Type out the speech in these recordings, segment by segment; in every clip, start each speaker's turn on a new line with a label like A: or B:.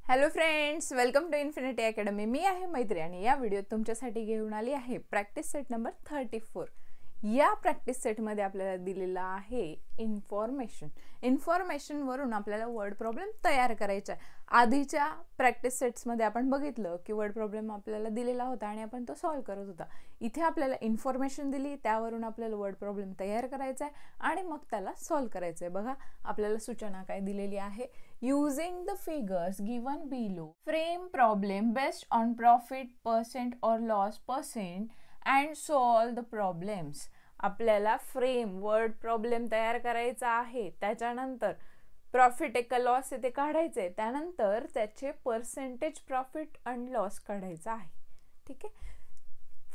A: Hello friends, welcome to infinity academy. मी आहे मैत्री आणि या व्हिडिओत तुमच्यासाठी घेऊन आली आहे प्रॅक्टिस सेट नंबर 34. या प्रॅक्टिस सेटमध्ये आपल्याला दिलेला आहे इन्फॉर्मेशनवरून आपल्याला वर्ड प्रॉब्लेम तयार करायचा आहे. आधीच्या प्रॅक्टिस सेट्समध्ये आपण बघितलं की वर्ड प्रॉब्लेम आपल्याला दिलेला होता आणि आपण तो सॉल्व्ह करत होता. इथे आपल्याला इन्फॉर्मेशन दिली, त्यावरून आपल्याला वर्ड प्रॉब्लेम तयार करायचा आहे आणि मग त्याला सॉल्व्ह करायचं आहे. बघा आपल्याला सूचना काय दिलेली आहे. Using the figures given below, frame problem based on profit percent or loss percent and solve the problems. आपल्याला फ्रेम वर्ड प्रॉब्लेम तयार करायचा आहे. त्याच्यानंतर प्रॉफिट आहे का लॉस आहे ते काढायचं आहे. त्यानंतर त्याचे पर्सेंटेज प्रॉफिट अँड लॉस काढायचं आहे. ठीक आहे.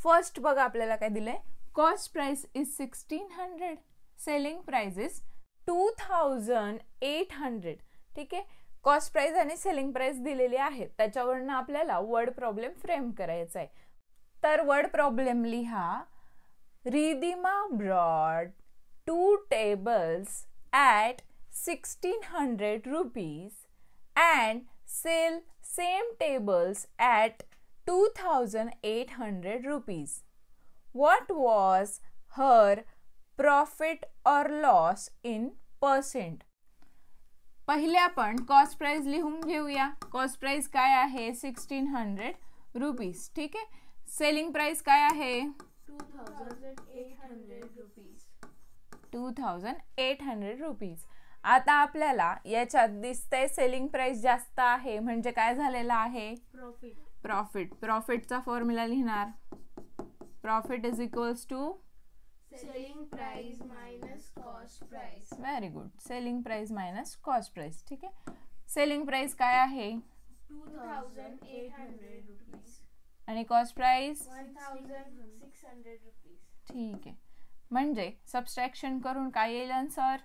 A: फर्स्ट बघा आपल्याला काय दिलंय. Cost price is 1600, selling price is 2800. ठीक आहे. कॉस्ट प्राइस आणि सेलिंग प्राइस दिलेली आहे. त्याच्यावरनं आपल्याला वर्ड प्रॉब्लेम फ्रेम करायचा आहे. तर वर्ड प्रॉब्लेम लिहा. Ridhima bought 2 tables at 1600 rupees and sell same tables at 2800 rupees. What was her profit or loss in percent? पहिले आपण कॉस्ट प्राइस लिहून घेऊया. कॉस्ट प्राइस काय आहे 1600 रुपीज. ठीक आहे. सेलिंग प्राइस काय आहे 2800 रुपीज. आता आपल्याला याच्यात दिसतंय सेलिंग प्राइस जास्त आहे म्हणजे काय झालेलं आहे प्रॉफिटचा फॉर्म्युला लिहिणार. Profit is equals to
B: selling price minus cost price.
A: Very good. Selling price minus cost price. ठीक आहे. सेलिंग प्राइस काय आहे
B: 2800 रुपीज
A: आणि कॉस्ट प्राइस
B: 1600 रुपीज.
A: ठीक आहे. म्हणजे सबस्ट्रॅक्शन करून काय येईल आन्सर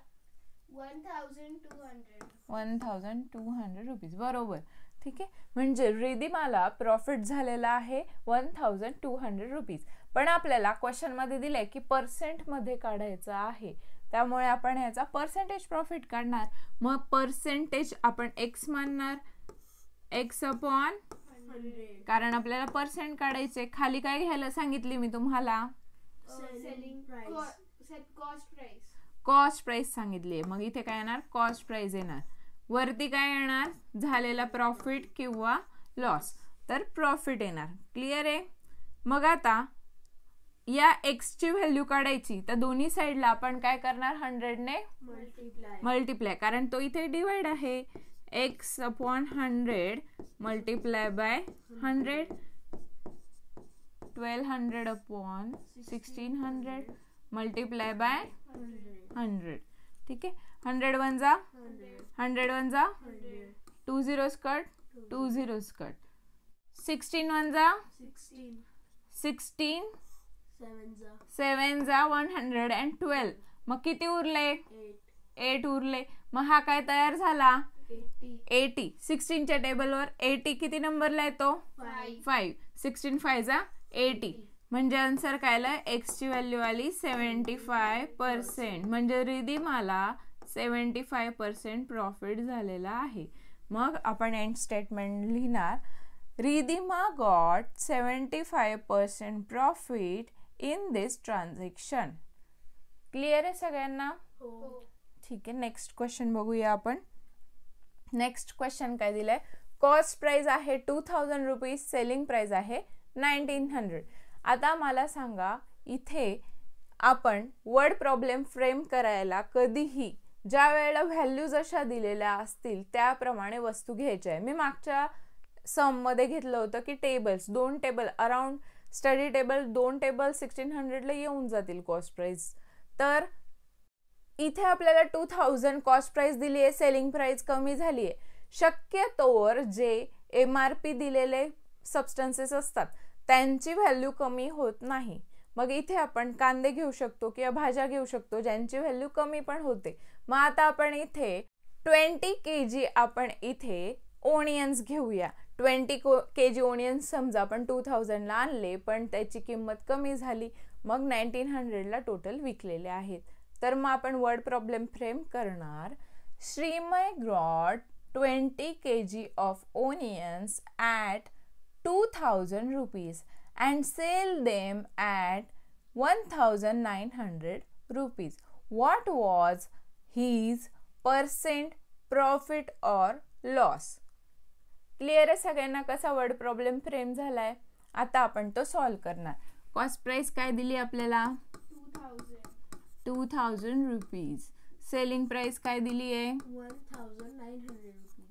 A: 1200 रुपीज. बरोबर. ठीक आहे. म्हणजे रिधिमाला प्रॉफिट झालेला आहे 1200 रुपीज. पण आपल्याला क्वेश्चन मध्ये दिले की पर्सेंट मध्ये काढायचं आहे. त्यामुळे आपण याचा पर्सेंटेज प्रॉफिट काढणार. मग पर्सेंटेज आपण x मानणार, x अपॉन
B: 100.
A: कारण आपल्याला पर्सेंट काढायचे. खाली काय घ्यायला सांगितली मी तुम्हाला
B: selling price cost price.
A: Cost price सांगितली. मग इथे काय येणार कॉस्ट प्राइस येणार. वरती काय येणार झालेला प्रॉफिट किंवा लॉस, तर प्रॉफिट येणार. क्लिअर आहे. मग आता या x ची व्हॅल्यू काढायची तर दोन्ही साइडला आपण काय करणार 100 ने मल्टिप्लाय, कारण तो इथे डिवाइड आहे. x upon 100 multiply by 100, 1200 upon 1600 multiply by 100. ठीक आहे. 100 वन जा 2 zeros cut 2 zeros cut. 16 one जा 16 7 जा 112. मग किती उरले 8 उरले. मग हा काय तयार झाला 80. 16 च्या टेबलवर 80 किती नंबरला येतो 5. 16 5 जा 80. म्हणजे आन्सर काय आला x ची व्हॅल्यू आली 75%. म्हणजे रिधिमाला 75% प्रॉफिट झालेला आहे. मग आपण एंड स्टेटमेंट लिहिणार. Ridhima got 75% profit in this transaction. Clear आहे सगळ्यांना. ठीक आहे. नेक्स्ट क्वेश्चन बघूया आपण. नेक्स्ट क्वेश्चन काय दिलंय. कॉस्ट प्राइस आहे 2000 रुपीज, सेलिंग प्राइस आहे 1900. आता मला सांगा इथे आपण वर्ड प्रॉब्लेम फ्रेम करायला कधीही ज्या वेळेला व्हॅल्यू जशा दिलेल्या असतील त्याप्रमाणे वस्तू घ्यायच्या आहे. मी मागच्या सम मध्ये घेतलं होतं की tables 2 table around study table 2 table 1600 ला येऊन जातील कॉस्ट प्राइस. तर इथे आपल्याला 2000 कॉस्ट प्राइस दिली आहे, सेलिंग प्राइस कमी झाली आहे. शक्यतोवर जे MRP दिलेले सबस्टन्सेस असतात त्यांची व्हॅल्यू कमी होत नाही. मग इथे आपण कांदे घेऊ शकतो किंवा भाज्या घेऊ शकतो ज्यांची व्हॅल्यू कमी पण होते. मग आता आपण इथे 20 kg आपण इथे ओनियन्स घेऊया. 20 kg ओनियन्स समजा आपण 2000 ला आणले पण त्याची किंमत कमी झाली. मग 1900 ला टोटल विकलेले आहेत. तर मग आपण वर्ड प्रॉब्लेम फ्रेम करणार. श्रीमय got 20 kg of onions at 2000 rupees and sell them at 1900 rupees. What was his percent profit or loss? Clear आहे सगळ्यांना कसा वर्ड प्रॉब्लेम फ्रेम झालाय? आता आपण तो सॉल्व करणार. कॉस्ट प्राइस काय दिली आपल्याला? 2000 रुपीज. सेलिंग प्राइस काय दिली आहे?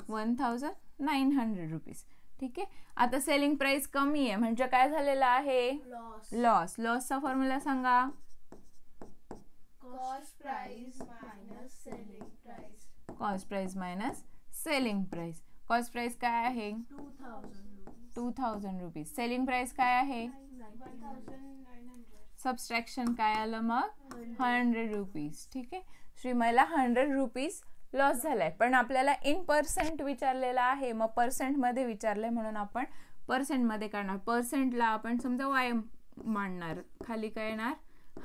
A: 1900 रुपीज. ठीक आहे. आता सेलिंग प्राइस कमी आहे म्हणजे काय झालेला आहे? लॉस. लॉसचा फॉर्म्युला सांगा.
B: Cost price minus selling price.
A: Cost price minus selling price. Cost price काय आहे? 2000 रुपीज. सेलिंग प्राइस काय आहे?
B: 1900.
A: सबस्ट्रॅक्शन काय आलं मग? 100 रुपीज. ठीक आहे. श्रीमयला 100 रुपीज लॉस झालाय पण आपल्याला इन पर्सेंट विचारलेला आहे. मग पर्सेंट मध्ये विचारलंय म्हणून आपण पर्सेंट मध्ये करणार. पर्सेंटला आपण समजा वाय मांडणार. खाली काय येणार?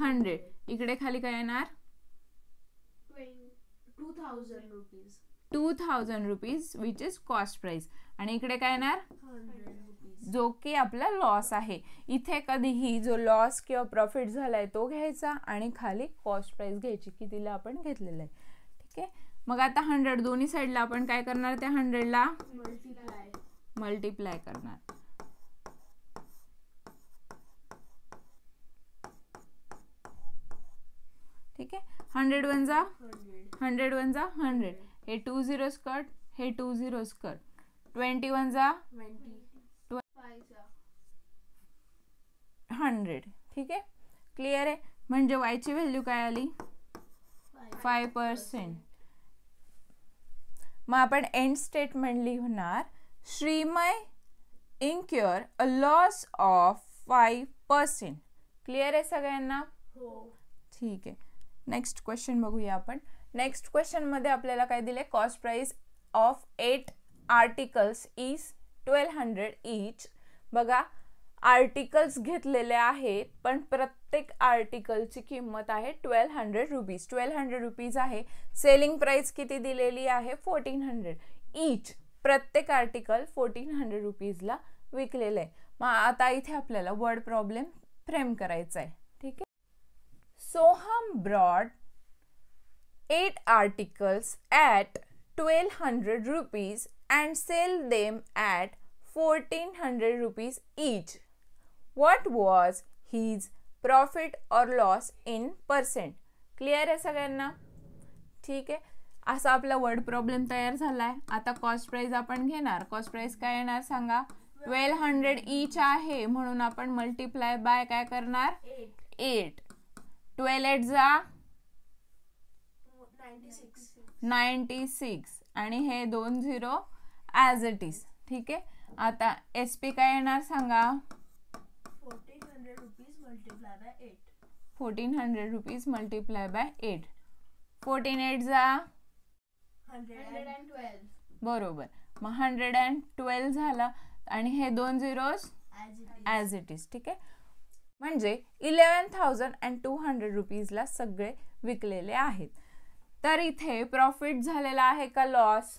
A: 100. इकडे खाली काय येणार?
B: 2000 rupees.
A: 2000 rupees which is cost price. आणि इकडे काय येणार?
B: 100 रुपीज.
A: जो की आपला लॉस आहे. इथे कधीही जो लॉस किंवा प्रॉफिट झालाय तो घ्यायचा आणि खाली कॉस्ट प्राइस घ्यायची की तिला आपण घेतलेलं आहे. ठीक आहे. मग आता 100 दोन्ही साईडला आपण काय करणार? त्या 100 ला मल्टिप्लाय करणार. ठीक आहे. 100 वन जा 100. हे 2 झिरोज कट. हे 2 झिरोज कट. 20 वन जा 100. ठीक आहे. क्लिअर आहे. म्हणजे y ची व्हॅल्यू काय आली? 5%. मग आपण एंड स्टेटमेंट लिहिणार. श्रीमय incur a loss of 5%. Clear आहे सगळ्यांना?
B: हो.
A: ठीक आहे. नेक्स्ट क्वेश्चन बघूया आपण. नेक्स्ट क्वेश्चन मध्ये आपल्याला काय दिले? Cost price of 8 articles is 1200 each. बघा आर्टिकल्स घेतलेले आहेत पण प्रत्येक आर्टिकलची किंमत आहे 1200 रुपीज. 1200 रुपीज आहे. सेलिंग प्राइस किती दिलेली आहे? 1400 each. प्रत्येक आर्टिकल 1400 रुपीजला विकलेलं आहे. मग आता इथे आपल्याला वर्ड प्रॉब्लेम फ्रेम करायचा आहे. ठीक आहे. Soham bought 8 articles at 1200 rupees and sell them at 1400 rupees each. What was his profit or loss in percent? Clear आहे सगळ्यांना? ठीक आहे. असा आपला वर्ड प्रॉब्लेम तयार झालाय. आता कॉस्ट प्राइस आपण घेणार. कॉस्ट प्राइस काय येणार सांगा? 1200 each आहे म्हणून आपण मल्टिप्लाय बाय काय करणार? 8. 12 8 जा 96 आणि हे 2 0 ॲज इट इज. ठीक आहे. आता SP काय येणार सांगा?
B: 1400 rupees multiply by 8.
A: 1400 rupees multiply by 8. 14 8 जा
B: 112.
A: बरोबर. मग 112 झाला आणि हे 2 झिरोज ॲज इट इज. ठीक आहे. म्हणजे 11,200 रुपीजला सगळे विकलेले आहेत. तर इथे प्रॉफिट झालेला आहे का लॉस?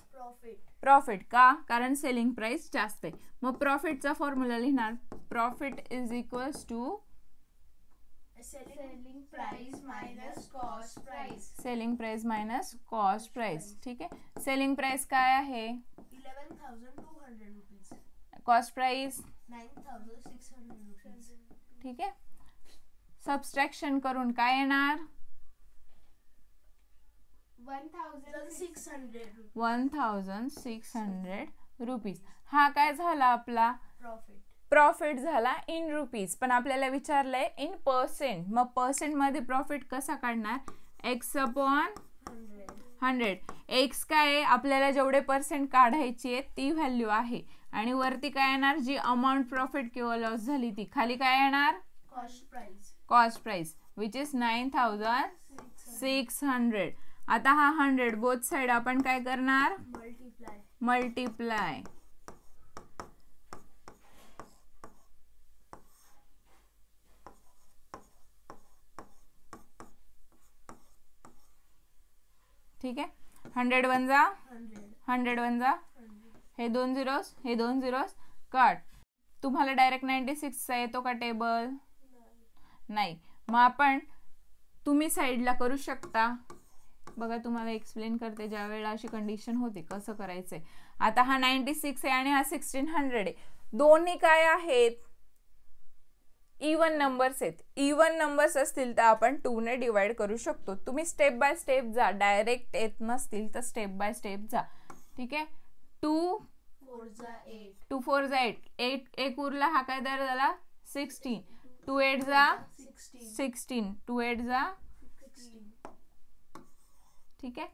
A: प्रॉफिट. का? कारण सेलिंग प्राइस जास्त आहे. मग प्रॉफिटचा फॉर्म्युला लिहिणार. Profit is equals to
B: selling price minus cost price.
A: Selling price minus cost price. ठीक आहे. सेलिंग प्राइस काय आहे?
B: 11,200 रुपीज.
A: Cost price
B: 9,600 rupees.
A: ठीक आहे. सबस्ट्रॅक्शन करून काय येणार?
B: 1,600
A: रुपीज. हा काय झाला आपला? प्रॉफिट झाला इन रुपीज. पण आपल्याला विचारलंय इन पर्सेंट. मग पर्सेंट मध्ये प्रॉफिट कसा काढणार? x/100. x काय आहे? आपल्याला जेवढे पर्सेंट काढायची आहे ती व्हॅल्यू आहे. आणि वरती काय येणार? जी अमाऊंट प्रॉफिट किंवा लॉस झाली ती. खाली काय येणार? Cost price which is 9,600. आता हा 100 बोथ साइड आपण काय करणार? मल्टिप्लाय. ठीक आहे. 100 वन जा 100 वन जा, हे 2 झिरोज, हे 2 झिरोज कट. तुम्हाला डायरेक्ट 96चा येतो का टेबल? नाही. मग आपण तुम्ही साईडला करू शकता. बघा तुम्हाला एक्सप्लेन करते ज्या वेळेला अशी कंडिशन होते कसं करायचंय. आता हा 96 आहे आणि हा 1600 आहे. दोन्ही काय आहेत? इवन नंबर्स आहेत. इवन नंबर्स असतील तर आपण 2 ने डिवाइड करू शकतो. तुम्ही स्टेप बाय स्टेप जा, डायरेक्ट येत नसतील तर स्टेप बाय स्टेप जा. ठीक आहे. 2 4 जा 8, 1 उरला, हा काय तयार झाला 16. 2 8 जा 16, 2 8 जा, ठीक आहे.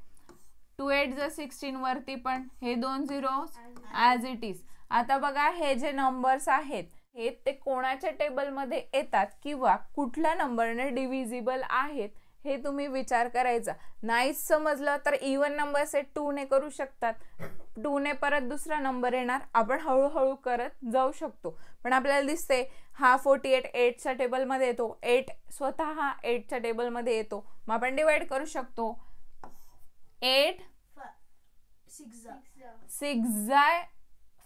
A: 2 8 जा 16 वरती पण हे 2 झिरो ॲज इट इज. आता बघा हे जे नंबर्स आहेत हे ते कोणाच्या टेबलमध्ये येतात किंवा कुठल्या नंबरने डिव्हिजिबल आहेत हे तुम्ही विचार करायचा. नाहीच समजलं तर इवन नंबर्स 2 ने करू शकतात. 2 ने परत दुसरा नंबर येणार, आपण हळूहळू करत जाऊ शकतो. पण आपल्याला दिसते हा 48 8च्या टेबलमध्ये येतो, 8 स्वतः हा 8च्या टेबलमध्ये येतो. मग आपण डिवाइड करू शकतो. 8 6 जा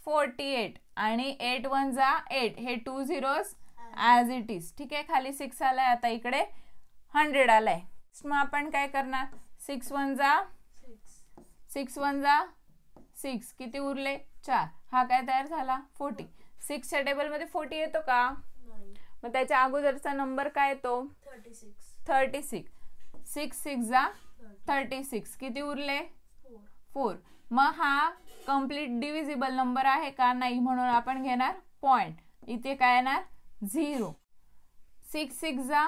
A: 48 आणि 8 1 जा 8, हे 2 झिरोज ॲज इट इज. ठीक आहे. खाली 6 आलाय, आता इकडे 100 आलाय. मग आपण काय करणार? 6 1 जा 6, किती उरले 4, हा काय तयार झाला 40. 6च्या टेबलमध्ये 40 येतो का? मग त्याच्या अगोदरचा नंबर काय येतो? 36. 6 6 जा 36, किती उरले 4. मग हा कम्प्लीट डिव्हिजिबल नंबर आहे का? नाही, म्हणून आपण घेणार पॉइंट. इथे काय येणार 0. 6 6 जा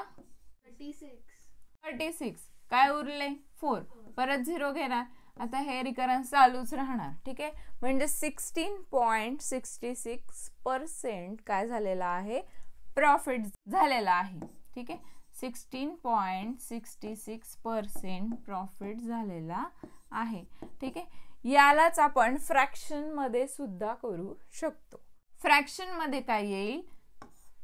A: 36, काय उरले 4, परत 0 घेणार. आता हे रिकरन्स चालूच राहणार. ठीक आहे. म्हणजे 16.66% काय झालेला आहे? प्रॉफिट झालेला आहे. ठीक आहे. 16.66% प्रॉफिट झालेला आहे. ठीक आहे. यालाच आपण फ्रॅक्शन मध्ये सुद्धा करू शकतो. फ्रॅक्शन मध्ये काय येईल?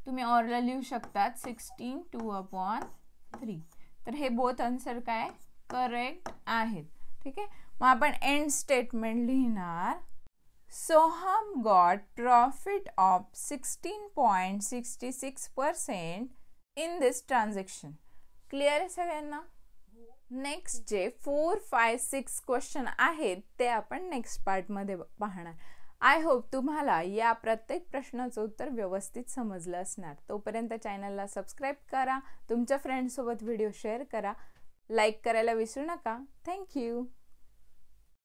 A: तुम्ही ऑरला लिहू शकतात 16 2/3. तर हे बोथ आन्सर काय करेक्ट आहेत. ठीक आहे. मग आपण एंड स्टेटमेंट लिहिणार. Soham got profit of 16.66% in this transaction. Clear आहे सगळ्यांना? नेक्स्ट जे 4 5 6 क्वेश्चन आहेत ते आपण नेक्स्ट पार्ट मध्ये पाहणार. आय होप तुम्हाला या प्रत्येक प्रश्नाचं उत्तर व्यवस्थित समजलं असणार. तोपर्यंत चॅनलला सबस्क्राईब करा, तुमच्या फ्रेंड्स सोबत व्हिडिओ शेअर करा, लाईक करायला विसरू नका. थँक्यू.